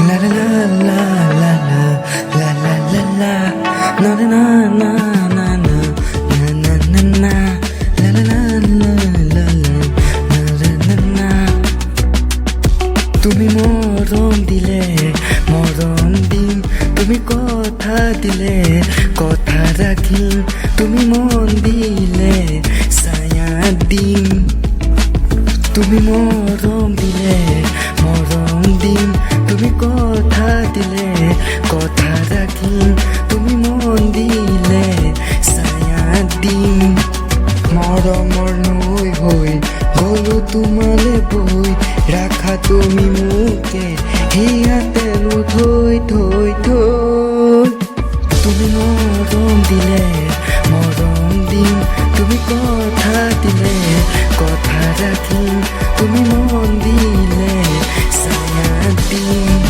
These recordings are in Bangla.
La la la la la la la la la na na na na na na na na na la la la la la la na na na তুমি মরণ দিলে মরণ দিন তুমি কথা দিলে কথা রাখিম তুমি মন দিলে ছায়া দিম তুমি মরণ দিলে মরণ দিন তুমি কথা দিলে কথা রাখিম তুমি মন দিলে ছায়া দিম মৰমৰ নৈ হৈ গলো তোমালে বৈ ৰাখা তুমি মোকে হিয়াতে থৈ থৈ থৈ তুমি মৰম দিলে মৰম দিম তুমি কথা দিলে কথা ৰাখিম তুমি মন দিলে ছায়া দিম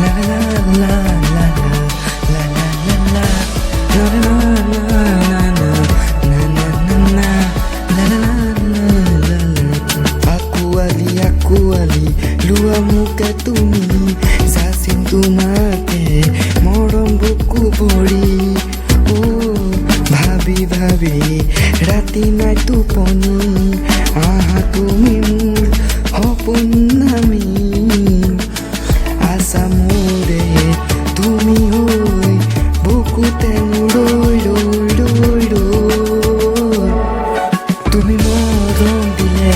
লা লা লা লা লা লা লা লা লা Aku ali lua muka তুমি sasin তোমাকে মৰম বুকু ভৰি ও ভাবি ভাবি ৰাতি নাই টোপনি আহা তুমি মোৰ সপোন নামি আশা মোৰে তুমি হৈ বুকুতে ৰৈ ৰৈ ৰৈ ৰৈ তুমি মৰম দিলে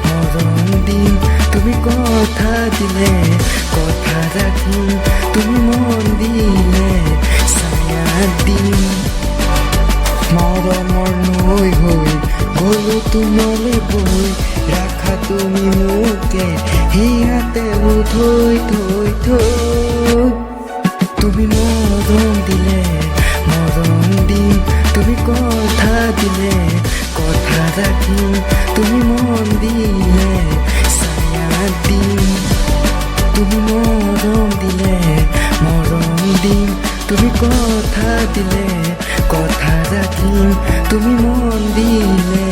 মৰম দিম তুমি কথা দিলে কথা ৰাখিম তুমি মন দিলে ছায়া দিম মৰমৰ নৈ হৈ গলো তোমালে বৈ ৰাখা তুমি মোকে হিয়াতে থৈ থৈ থৈ তুমি মৰম দিলে মৰম দিম তুমি কথা দিলে কথা ৰাখিম তুমি মন দিলে ছায়া দিম তুমি মৰম দিলে মৰম দিম তুমি কথা দিলে কথা ৰাখিম তুমি মন দিলে